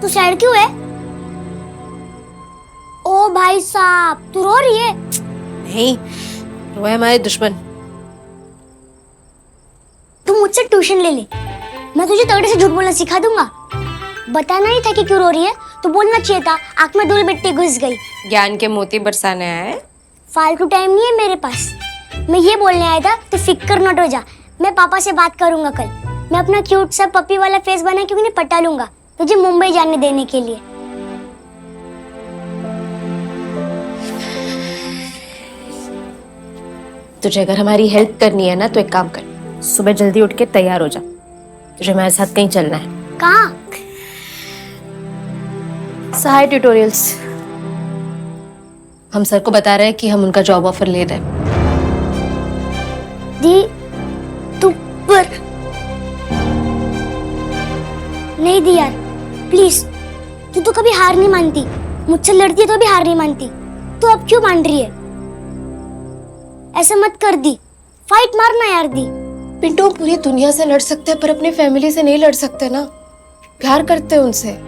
तू सैड क्यों है? ओ भाई साहब, तू रो रही है? नहीं, रोए हमारे दुश्मन। तू मुझसे ट्यूशन ले ले, मैं तुझे तगड़े से झूठ बोलना सिखा दूंगा। बताना ही था कि क्यों रो रही है, तो बोलना चाहिए था आंख में धूल मिट्टी घुस गई। ज्ञान के मोती बरसाने आए। फालतू टाइम नहीं है मेरे पास। मैं ये बोलने आया था, तू फिक्र मत हो जा। मैं पापा से बात करूंगा कल। मैं अपना क्यूट सा पपी वाला फेस बना के उन्हें पटा लूंगा तुझे मुंबई जाने देने के लिए। तुझे अगर हमारी हेल्प करनी है ना तो एक काम कर, सुबह जल्दी उठ के तैयार हो जा। तुझे हमारे साथ कहीं चलना है। कहाँ? सहाय ट्यूटोरियल्स। हम सर को बता रहे हैं कि हम उनका जॉब ऑफर ले रहे हैं। दी तू पर नहीं दी यार, प्लीज। तू तो कभी हार नहीं मानती, मुझसे लड़ती है तो भी हार नहीं मानती। तू अब क्यों मान रही है? ऐसा मत कर दी, फाइट मारना यार दी। पिंटू, पूरी दुनिया से लड़ सकते हैं पर अपनी फैमिली से नहीं लड़ सकते ना। प्यार करते हैं उनसे।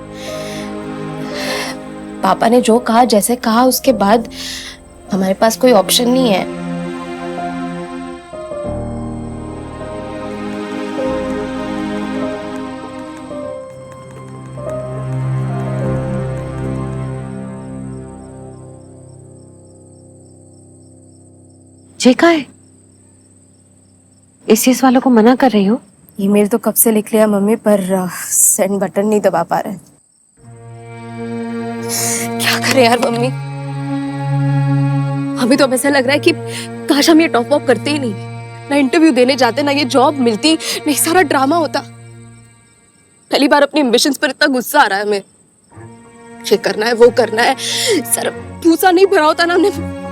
पापा ने जो कहा, जैसे कहा, उसके बाद हमारे पास कोई ऑप्शन नहीं है। ये क्या है? एसीएस वालों को मना कर रही हो? ईमेल तो कब से लिख लिया मम्मी, पर सेंड बटन नहीं दबा पा रहे। क्या करें यार मम्मी? अभी तो ऐसा लग रहा है कि काश हम ये टॉप अप करते ही नहीं, ना इंटरव्यू देने जाते, ना ये जॉब मिलती, नहीं सारा ड्रामा होता। पहली बार अपनी एम्बिशंस पर इतना गुस्सा आ रहा है हमें। ये करना है, वो करना है, सर पूसा नहीं भरा होता ना हमने।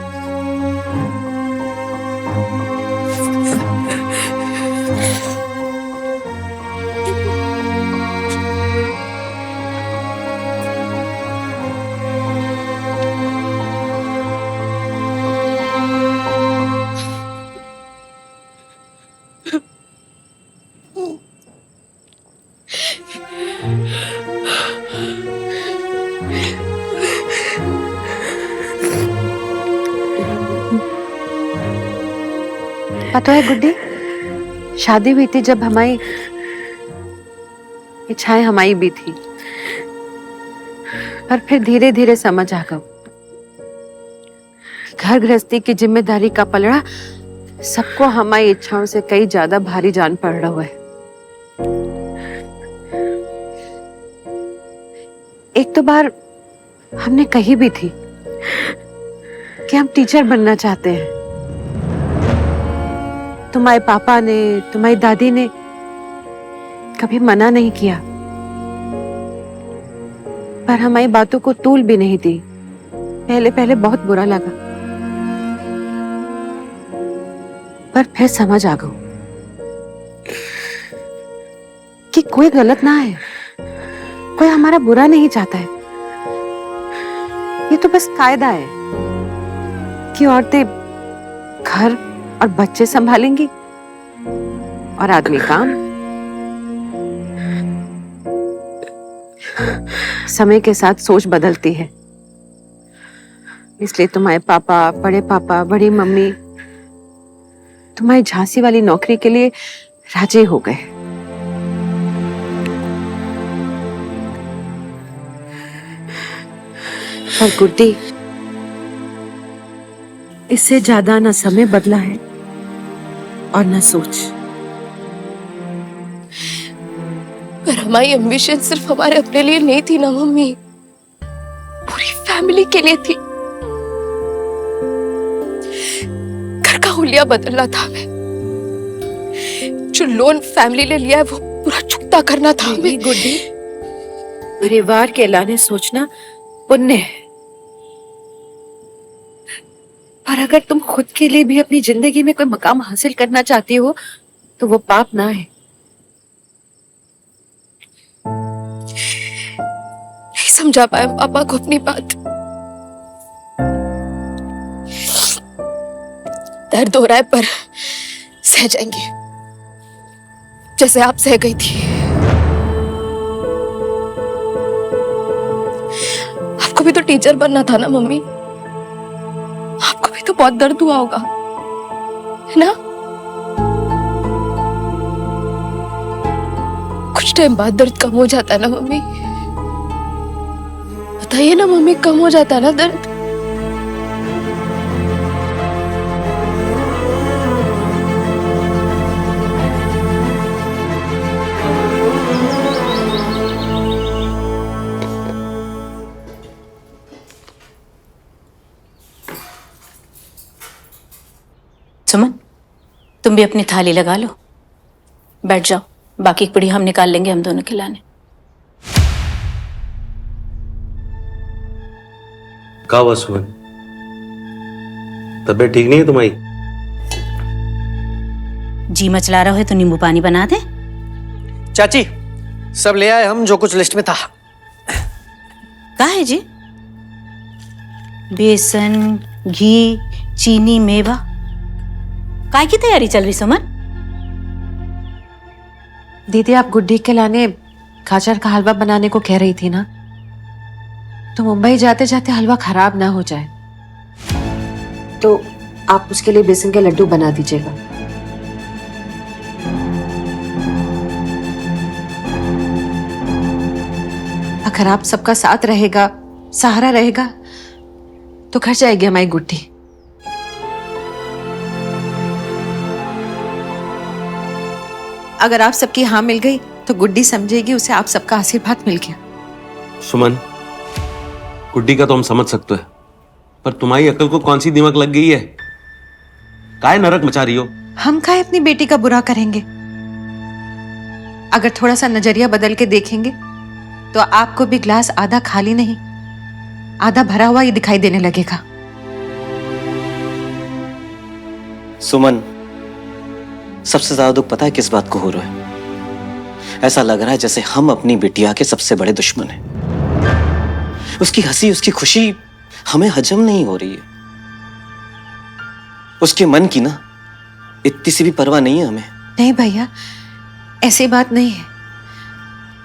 पता है गुड्डी, शादी हुई थी जब हमारी इच्छाएं हमारी भी थी, पर फिर धीरे धीरे समझ आ गया घर गृहस्थी की जिम्मेदारी का पलड़ा सबको हमारी इच्छाओं से कई ज्यादा भारी जान पड़ रहा है। एक तो बार हमने कही भी थी कि हम टीचर बनना चाहते हैं। तुम्हारे पापा ने, तुम्हारी दादी ने कभी मना नहीं किया, पर हमारी बातों को तूल भी नहीं दी। पहले पहले बहुत बुरा लगा, पर फिर समझ आ गई कि कोई गलत ना है, कोई हमारा बुरा नहीं चाहता है। ये तो बस कायदा है कि औरतें घर और बच्चे संभालेंगी और आदमी काम। समय के साथ सोच बदलती है, इसलिए तुम्हारे पापा, बड़े पापा, बड़ी मम्मी तुम्हारी झांसी वाली नौकरी के लिए राजी हो गए। पर गुड्डी, इससे ज्यादा ना समय बदला है और ना सोच। पर हमारी एम्बिशन सिर्फ हमारे अपने लिए नहीं थी ना मम्मी, पूरी फैमिली के लिए थी। घर का हुलिया बदलना था हमें। जो लोन फैमिली ने लिया है वो पूरा चुकता करना था हमें। गुड्डी, परिवार के लाने सोचना पुण्य है, पर अगर तुम खुद के लिए भी अपनी जिंदगी में कोई मकाम हासिल करना चाहती हो तो वो पाप ना है। नहीं समझा पाए पापा को अपनी बात। दर्द हो रहा है पर सह जाएंगे, जैसे आप सह गई थी। टीचर बनना था ना मम्मी। आपको भी तो बहुत दर्द हुआ होगा, है ना? कुछ टाइम बाद दर्द कम हो जाता है ना मम्मी? बताइए ना मम्मी, कम हो जाता है ना दर्द? सुमन, तुम भी अपनी थाली लगा लो, बैठ जाओ। बाकी की पूड़ी हम निकाल लेंगे, हम दोनों खिलाने। क्या हुआ सुमन? तबीयत ठीक नहीं है तुम्हारी? जी मचला रहा हो तो नींबू पानी बना दे। चाची, सब ले आए हम जो कुछ लिस्ट में था। क्या है जी? बेसन, घी, चीनी, मेवा, काय की तैयारी चल रही सुमन? दीदी, आप गुड्डी के लाने गाजर का हलवा बनाने को कह रही थी ना, तो मुंबई जाते जाते हलवा खराब ना हो जाए, तो आप उसके लिए बेसन के लड्डू बना दीजिएगा। अगर आप सबका साथ रहेगा, सहारा रहेगा, तो घर जाएगी हमारी गुड्डी। अगर आप सबकी हाँ मिल गई तो गुड्डी समझेगी उसे आप सबका आशीर्वाद मिल गया। सुमन, गुड्डी का तो हम समझ सकते हैं, पर तुम्हारी अकल को कौन सी दिमाग लग गई है? काय नरक मचा रही हो? हम काहे अपनी बेटी का बुरा करेंगे? अगर थोड़ा सा नजरिया बदल के देखेंगे तो आपको भी ग्लास आधा खाली नहीं, आधा भरा हुआ ही दिखाई देने लगेगा। सुमन, सबसे ज्यादा दुख पता है किस बात को हो रहा है? ऐसा लग रहा है जैसे हम अपनी बिटिया के सबसे बड़े दुश्मन हैं। उसकी हंसी, उसकी खुशी हमें हजम नहीं हो रही है। उसके मन की ना इतनी सी भी परवाह नहीं है हमें। नहीं भैया, ऐसी बात नहीं है।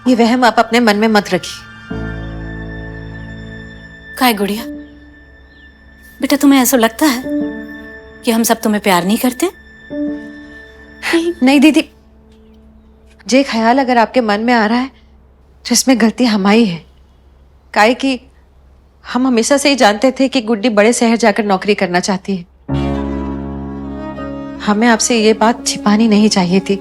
ये वहम आप अपने मन में मत रखिए। काय गुड़िया, बेटा तुम्हें ऐसा लगता है कि हम सब तुम्हें प्यार नहीं करते? नहीं दीदी, जे ख्याल अगर आपके मन में आ रहा है तो इसमें गलती हमारी है। काहे कि हम हमेशा से ही जानते थे कि गुड्डी बड़े शहर जाकर नौकरी करना चाहती है। हमें आपसे ये बात छिपानी नहीं चाहिए थी।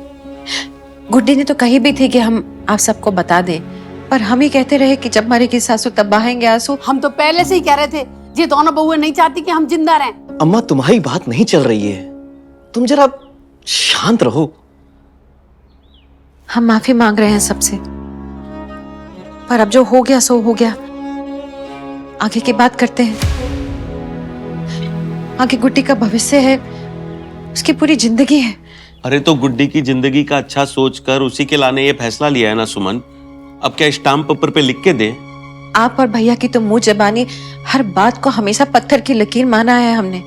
गुड्डी ने तो कही भी थी कि हम आप सबको बता दें, पर हम ही कहते रहे कि जब मरेगी सासू तब बहाएंगे आंसू। हम तो पहले से ही कह रहे थे ये दोनों बहुएं नहीं चाहती कि हम जिंदा रहें। अम्मा, तुम्हारी बात नहीं चल रही है, तुम जरा शांत रहो। हम माफी मांग रहे हैं सबसे, पर अब जो हो गया सो हो गया। आगे की बात करते हैं। आगे गुड्डी का भविष्य है, उसकी पूरी जिंदगी है। अरे तो गुड्डी की जिंदगी का अच्छा सोचकर उसी के लाने ये फैसला लिया है ना सुमन। अब क्या स्टाम्प पेपर पे लिख के दें? आप और भैया की तो मुंह जबानी हर बात को हमेशा पत्थर की लकीर माना है हमने।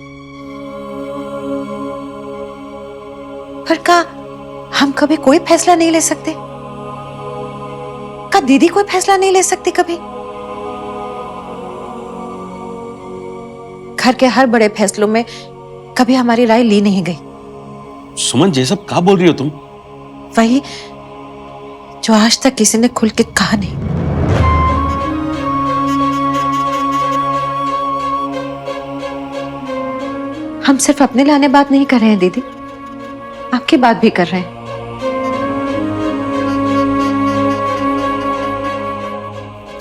पर का हम कभी कोई फैसला नहीं ले सकते? का दीदी कोई फैसला नहीं ले सकती कभी? घर के हर बड़े फैसलों में कभी हमारी राय ली नहीं गई। सुमन, ये सब क्या बोल रही हो तुम? वही जो आज तक किसी ने खुल के कहा नहीं। हम सिर्फ अपने लाने बात नहीं कर रहे हैं दीदी, आपकी बात भी कर रहे हैं।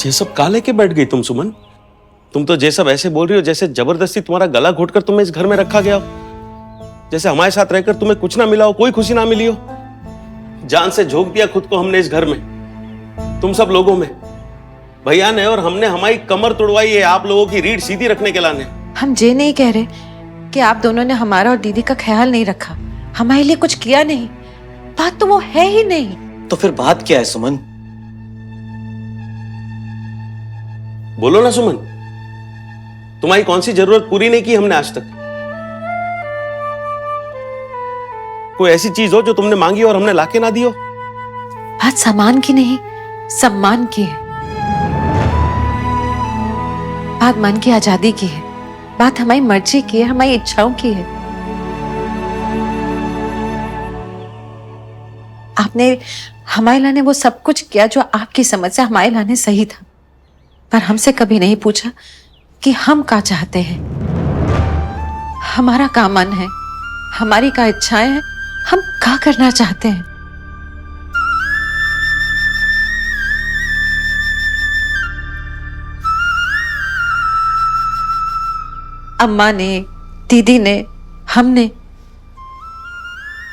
ये सब का लेके बैठ गई तुम सुमन? तुम तो ये सब ऐसे बोल रही हो जैसे जबरदस्ती तुम्हारा गला घोटकर तुम्हें इस घर में रखा गया हो, जैसे हमारे साथ रहकर तुम्हें कुछ ना मिला हो, कोई खुशी ना मिली हो। जान से झोंक दिया खुद को हमने इस घर में, तुम सब लोगों में। भैया ने और हमने हमारी कमर तोड़वाई है आप लोगों की रीढ़ सीधी रखने के लाने। हम ये नहीं कह रहे कि आप दोनों ने हमारा और दीदी का ख्याल नहीं रखा, हमारे लिए कुछ किया नहीं। बात तो वो है ही नहीं। तो फिर बात क्या है सुमन? बोलो ना सुमन, तुम्हारी कौन सी जरूरत पूरी नहीं की हमने आज तक? कोई ऐसी चीज हो जो तुमने मांगी और हमने लाके ना दी हो? बात सामान की नहीं, सम्मान की है। बात मन की आजादी की है, बात हमारी मर्जी की है, हमारी इच्छाओं की है। आपने हमारे लाने वो सब कुछ किया जो आपकी समझ से हमारे लाने सही था, पर हमसे कभी नहीं पूछा कि हम क्या चाहते हैं, हमारा क्या मन है, हमारी क्या इच्छाएं हैं, हम क्या करना चाहते हैं। अम्मा ने, दीदी ने, हमने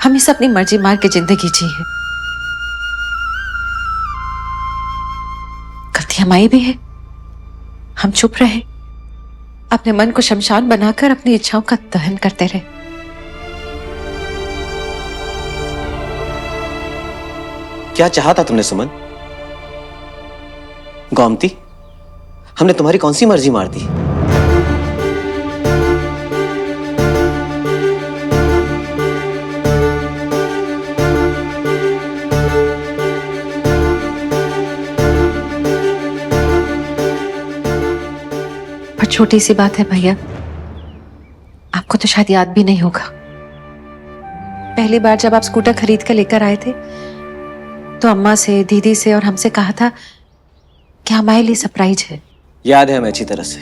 हमें अपनी मर्जी मार के जिंदगी जी है। गलती हमारी भी है, हम चुप रहे, अपने मन को शमशान बनाकर अपनी इच्छाओं का दहन करते रहे। क्या चाहा था तुमने सुमन? गोमती, हमने तुम्हारी कौन सी मर्जी मार दी? पर छोटी सी बात है भैया, आपको तो शायद याद भी नहीं होगा। पहली बार जब आप स्कूटर खरीद कर लेकर आए थे तो अम्मा से, दीदी से और हमसे कहा था कि हमारे लिए सरप्राइज है। याद है हमें अच्छी तरह से।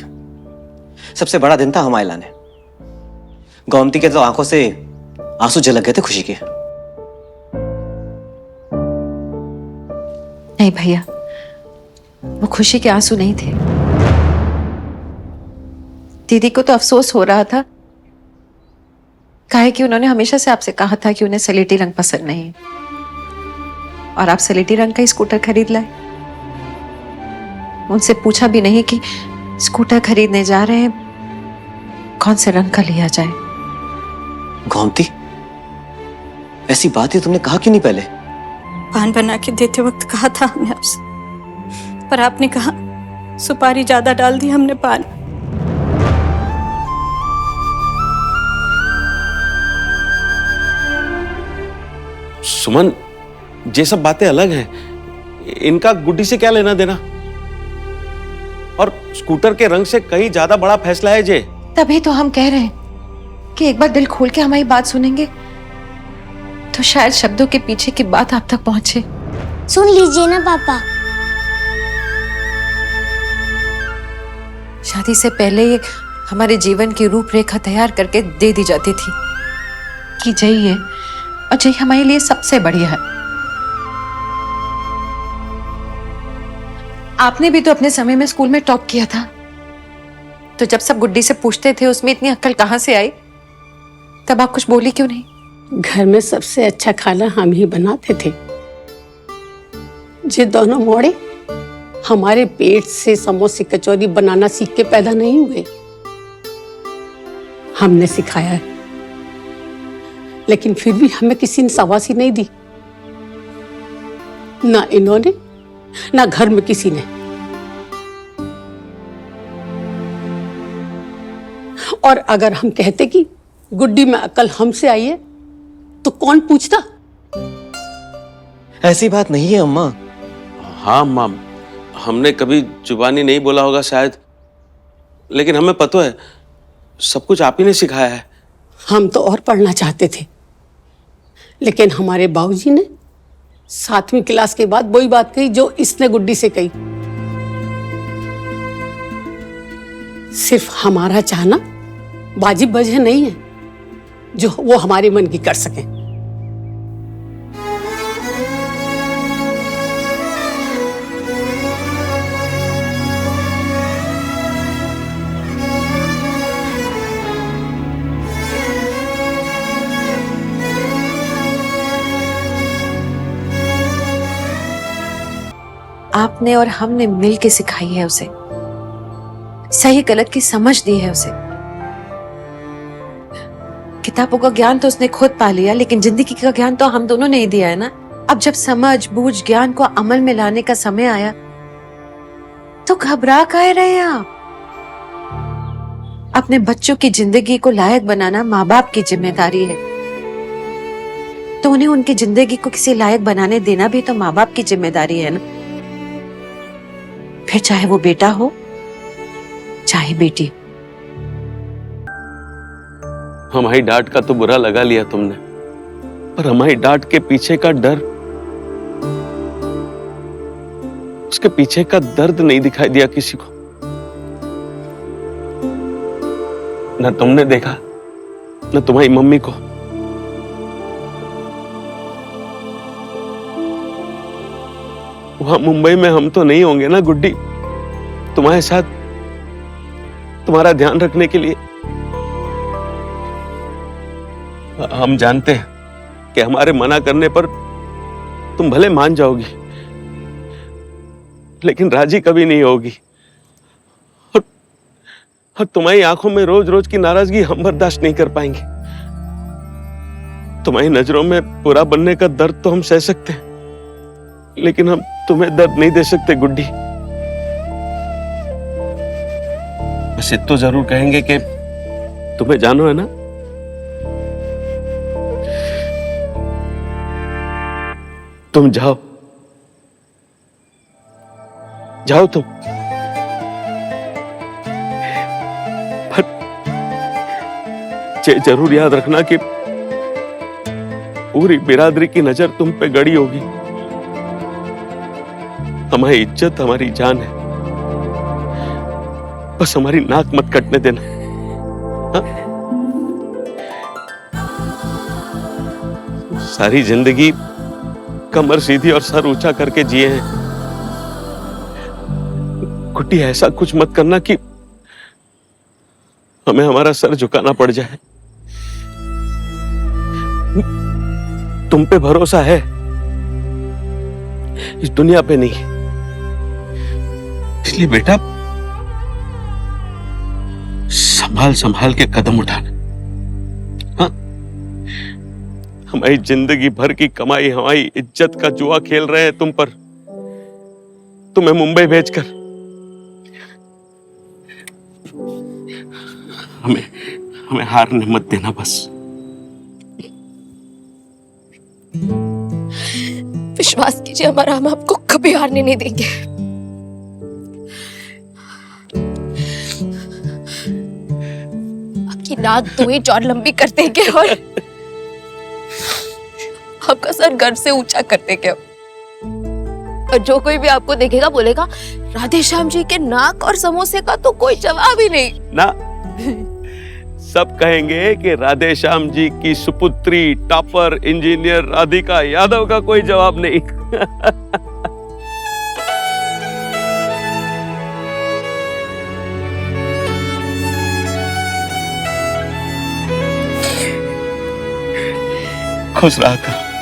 सबसे बड़ा दिन था हमारे लाने। गोमती के तो आंखों से आंसू झलक गए थे खुशी के। नहीं भैया, वो खुशी के आंसू नहीं थे। दीदी को तो अफसोस हो रहा था, काहे कि उन्होंने हमेशा से आपसे कहा था कि उन्हें सलेटी रंग पसंद नहीं है, और आप सलेटी रंग का ही स्कूटर खरीद लाए। उनसे पूछा भी नहीं कि स्कूटर खरीदने जा रहे हैं, कौन से रंग का लिया जाए। गोमती, ऐसी बात ही तुमने कहा क्यों नहीं पहले? पान बना के देते वक्त कहा था हमने आपसे, पर आपने कहा सुपारी ज्यादा डाल दी हमने पान। सुमन, ये सब बातें अलग हैं, इनका गुड्डी से क्या लेना देना? और स्कूटर के रंग से कहीं ज्यादा बड़ा फैसला है जे। तभी तो हम कह रहे हैं कि एक बार दिल खोल के हमारी बात सुनेंगे तो शायद शब्दों के पीछे की बात आप तक पहुंचे। सुन लीजिए ना पापा। शादी से पहले ये हमारे जीवन की रूपरेखा तैयार करके दे दी जाती थी कि यही है और यही हमारे लिए सबसे बढ़िया है। आपने भी तो अपने समय में स्कूल में टॉप किया था, तो जब सब गुड्डी से पूछते थे उसमें इतनी अक्ल कहां से आई, तब आप कुछ बोली क्यों नहीं? घर में सबसे अच्छा खाना हम ही बनाते थे। ये दोनों मोड़े हमारे पेट से समोसे कचौरी बनाना सीख के पैदा नहीं हुए, हमने सिखाया है। लेकिन फिर भी हमें किसी ने शाबाशी नहीं दी, ना इन्होंने ना घर में किसी ने। और अगर हम कहते कि गुड्डी में अकल हमसे आई है तो कौन पूछता? ऐसी बात नहीं है अम्मा। हाँ अम्मा, हमने कभी जुबानी नहीं बोला होगा शायद, लेकिन हमें पता है सब कुछ आप ही ने सिखाया है। हम तो और पढ़ना चाहते थे, लेकिन हमारे बाबूजी ने 7वीं क्लास के बाद वही बात कही जो इसने गुड्डी से कही। सिर्फ हमारा चाहना वाजिब वजह नहीं है जो वो हमारे मन की कर सके। आपने और हमने मिल के सिखाई है उसे, सही गलत की समझ दी है उसे। किताबों का ज्ञान तो उसने खुद पा लिया, लेकिन जिंदगी का ज्ञान तो हम दोनों ने ही दिया है ना। अब जब समझ बूझ ज्ञान को अमल में लाने का समय आया तो घबरा काहे रहे हैं आप? अपने बच्चों की जिंदगी को लायक बनाना माँ बाप की जिम्मेदारी है, तो उन्हें उनकी जिंदगी को किसी लायक बनाने देना भी तो माँ बाप की जिम्मेदारी है ना। फिर चाहे वो बेटा हो, चाहे बेटी। हमारी डांट का तो बुरा लगा लिया तुमने, पर हमारी डांट के पीछे का डर, उसके पीछे का दर्द नहीं दिखाई दिया किसी को। न तुमने देखा, न तुम्हारी मम्मी को। वहां मुंबई में हम तो नहीं होंगे ना गुड्डी, तुम्हारे साथ, तुम्हारा ध्यान रखने के लिए। हम जानते हैं कि हमारे मना करने पर तुम भले मान जाओगी, लेकिन राजी कभी नहीं होगी। और तुम्हारी आंखों में रोज रोज की नाराजगी हम बर्दाश्त नहीं कर पाएंगे। तुम्हारी नजरों में बुरा बनने का दर्द तो हम सह सकते हैं, लेकिन हम तुम्हें दर्द नहीं दे सकते गुड्डी। बस इतना जरूर कहेंगे कि तुम्हें जानो है ना, तुम जाओ, जाओ तुम। पर जरूर याद रखना कि पूरी बिरादरी की नजर तुम पे गड़ी होगी। हमारी इज्जत हमारी जान है, बस हमारी नाक मत कटने देना। हा? सारी जिंदगी कमर सीधी और सर ऊंचा करके जिए हैं गुड्डी। ऐसा कुछ मत करना कि हमें हमारा सर झुकाना पड़ जाए। तुम पे भरोसा है, इस दुनिया पे नहीं। इसलिए बेटा संभाल संभाल के कदम उठाना। हाँ? हमारी जिंदगी भर की कमाई, हमारी इज्जत का जुआ खेल रहे हैं तुम पर, तुम्हें मुंबई भेजकर। हमें हारने मत देना बस। विश्वास कीजिए हमारा, हम आपको कभी हारने नहीं देंगे। आपकी नाक 2 इंच और लंबी कर देंगे और आपका सर गर्व से ऊंचा कर देंगे। और जो कोई भी आपको देखेगा बोलेगा राधे श्याम जी के नाक और समोसे का तो कोई जवाब ही नहीं ना। सब कहेंगे कि राधे श्याम जी की सुपुत्री टॉपर इंजीनियर राधिका यादव का कोई जवाब नहीं। खुश रहा करो।